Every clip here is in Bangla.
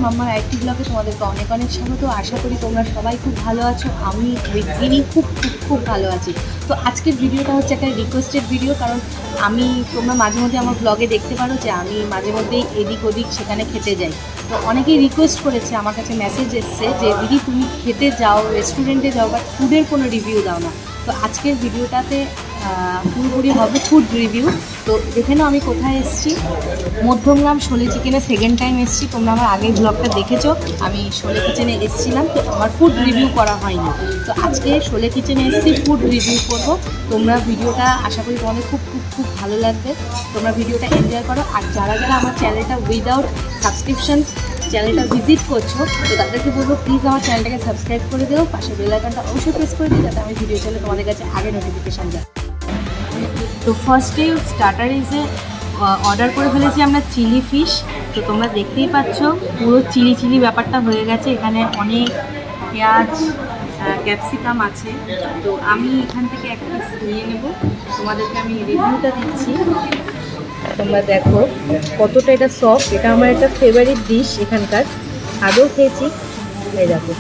মাম্মার আইটি ব্লগে তোমাদেরকে অনেক অনেক স্বাগত। আশা করি তোমরা সবাই খুব ভালো আছো। আমি গিনি খুব খুব খুব ভালো আছি। তো আজকের ভিডিওটা হচ্ছে একটা রিকোয়েস্টেড ভিডিও, কারণ তোমরা মাঝে মধ্যে আমার ব্লগে দেখতে পারো যে আমি মাঝে মধ্যেই এদিক ওদিক সেখানে খেতে যাই। তো অনেকেই রিকোয়েস্ট করেছে, আমার কাছে মেসেজ এসছে যে দিদি তুমি খেতে যাও, রেস্টুরেন্টে যাও, বাট ফুডের কোনো রিভিউ দাও না। তো আজকের ভিডিওটাতে পুরোপুরি হবে ফুড রিভিউ। তো দেখে নাও আমি কোথায় এসেছি। মধ্যমগ্রাম শোলে চিকেনে সেকেন্ড টাইম এসেছি। তোমরা আমার আগের ব্লগটা দেখেছো, আমি শোলে কিচেনে এসেছিলাম, তো আমার ফুড রিভিউ করা হয়নি। তো আজকে শোলে কিচেনে এসেছি, ফুড রিভিউ করব। তোমরা ভিডিওটা আশা করি তোমাদের খুব খুব খুব ভালো লাগবে। তোমরা ভিডিওটা এনজয় করো। আর যারা যারা আমার চ্যানেলটা উইদাউট সাবস্ক্রিপশন চ্যানেলটা ভিজিট করছো, তো তাদেরকে বলবো প্লিজ আমার চ্যানেলটাকে সাবস্ক্রাইব করে দিও, পাশে বেল আইকনটা অবশ্যই প্রেস করে দিও, যাতে আমি ভিডিও চাইলে তোমাদের কাছে আগে নোটিফিকেশান যায়। তো ফার্স্টে স্টার্টারিজে অর্ডার করে ফেলেছি আমরা চিলি ফিশ। তো তোমরা দেখতেই পাচ্ছ পুরো চিলি চিলি ব্যাপারটা হয়ে গেছে। এখানে অনেক পেঁয়াজ ক্যাপসিকাম আছে। তো আমি এখান থেকে এক পিস নিয়ে নেব, তোমাদেরকে আমি রিভিউটা দিচ্ছি। তোমরা দেখো কতটা এটা সফট। এটা আমার একটা ফেভারিট ডিশ এখানকার, আগেও খেয়েছি। এই দেখো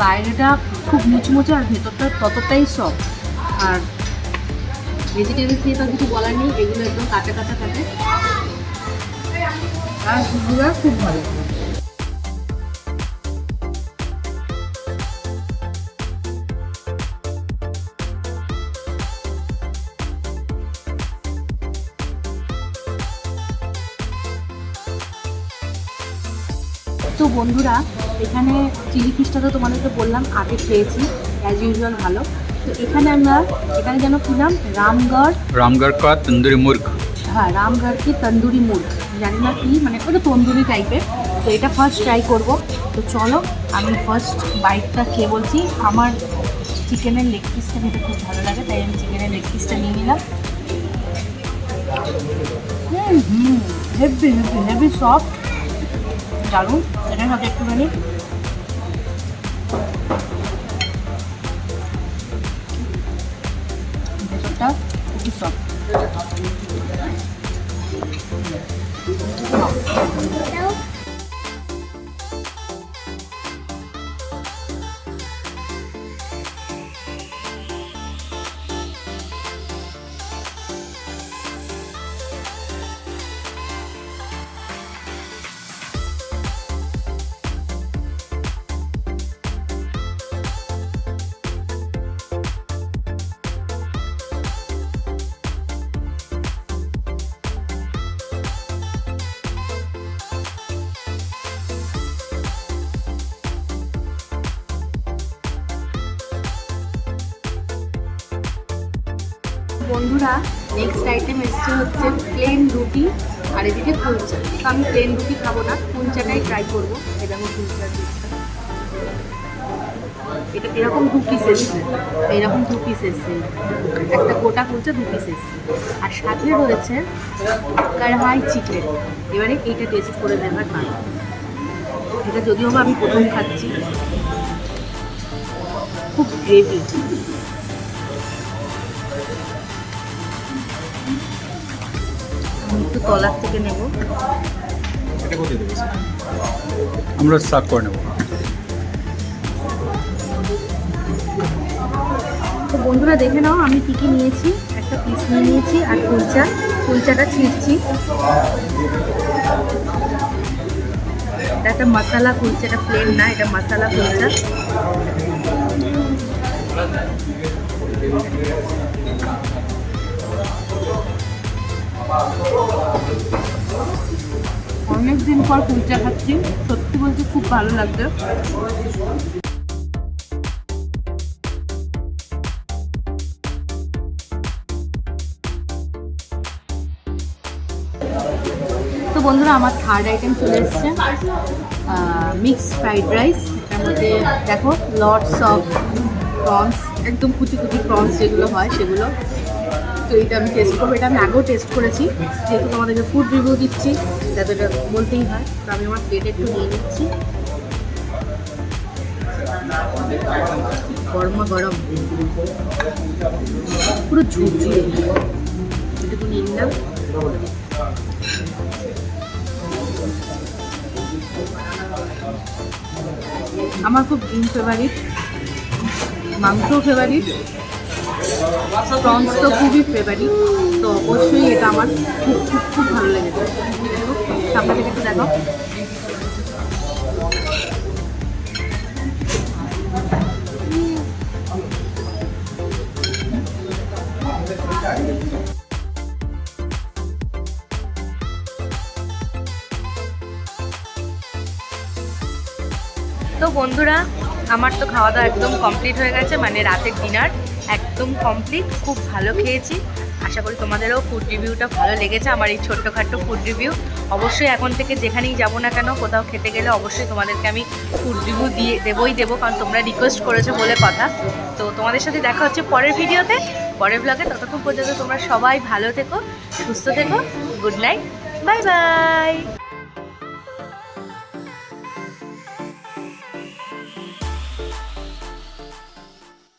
বাইরেটা খুব মুচমুচে আর ভেতরটা ততটাই সফট। আর ভেজিটেবলস নিয়ে তো কিছু বলার নেই, এগুলো একদম কাঁচা কাঁচা থাকে। আর সুগুলো খুব ভালো। তো বন্ধুরা, এখানে চিলি ফিশটা তো তোমাদেরকে বললাম আগে খেয়েছি, অ্যাজ ইউজুয়াল ভালো। তো এখানে যেন কিনলাম রামগড় কা তন্দুরি মুর্গ। হ্যাঁ, রামগড় কি তন্দুরি মুর্গ, জানি না কি, মানে ওটা তন্দুরি টাইপের। তো এটা ফার্স্ট ট্রাই করব। তো চলো আমি ফার্স্ট বাইটটা খেয়ে বলছি। আমার চিকেনের লেগ পিসটা খেতে খুব ভালো লাগে, তাই আমি চিকেনের লেগ পিসটা নিয়ে নিলাম। হেভি হেভি হেভি সফট, দারুণ। এটার সাথে একটুখানি ভেতরটা খুবই সফট। বন্ধুরা, নেক্সট আইটেম এসছে হচ্ছে প্লেন রুটি, আর এদিকে কুলচা। তো আমি প্লেন রুটি খাবো না, কুলচাটাই ট্রাই করবো। এটা আমার কুলচার দিকটা, এটা এরকম 2 পিস এসছে, এইরকম 2 পিস এসছে, একটা গোটা কুলচা 2 পিস এসছে। আর সাথে রয়েছে কড়াই চিকেন। এবারে এইটা টেস্ট করে দেখার পাই। এটা যদিও বা আমি প্রথম খাচ্ছি, খুব গ্রেভি। একটু তলার থেকে নেব, আমরা সার্ভ করে নেব। তো বন্ধুরা দেখে নাও আমি কী কী নিয়েছি। একটা পিস নিয়ে নিয়েছি আর কুলচাটা ছিঁড়ছি। এটা একটা মশলা কুলচা, এটা প্লেন না, এটা মশলা কুলচা। অনেকদিন পর কুলচা খাচ্ছি, সত্যি বলতে খুব ভালো লাগছে। তো বন্ধুরা, আমার থার্ড আইটেম চলে এসছে, মিক্সড ফ্রাইড রাইস। এটার মধ্যে দেখো লটস অফ প্রনস, একদম কুচি কুচি প্রনস যেগুলো হয় সেগুলো। তো এটা আমি টেস্ট করবো। এটা আমি আগেও টেস্ট করেছি, যেহেতু তোমাদেরকে ফুড রিভিউ দিচ্ছি যাতে এটা বলতেই হয়। তো আমি আমার প্লেটে একটু নিয়ে নিচ্ছি। গরমা গরম পুরো ঝুরঝুরে এটুকু নিয়ে নিলাম। আমার খুব ডিম ফেভারিট, মাংসও ফেভারিট, প্রনস তো খুবই ফেভারিট, তো অবশ্যই এটা আমার খুব খুব খুব ভালো লেগেছে। সামনে থেকে একটু দেখো। তো বন্ধুরা, আমার তো খাওয়া দাওয়া একদম কমপ্লিট হয়ে গেছে, মানে রাতের ডিনার একদম কমপ্লিট। খুব ভালো খেয়েছি। আশা করি তোমাদেরও ফুড রিভিউটা ভালো লেগেছে, আমার এই ছোট্টখাট্টো ফুড রিভিউ। অবশ্যই এখন থেকে যেখানেই যাবো না কেন, কোথাও খেতে গেলে অবশ্যই তোমাদেরকে আমি ফুড রিভিউ দেবো, কারণ তোমরা রিকোয়েস্ট করেছো বলে কথা। তো তোমাদের সাথে দেখা হচ্ছে পরের ভিডিওতে, পরের ব্লগে। ততক্ষণ পর্যন্ত তোমরা সবাই ভালো থেকো, সুস্থ থেকো। Good night, bye bye.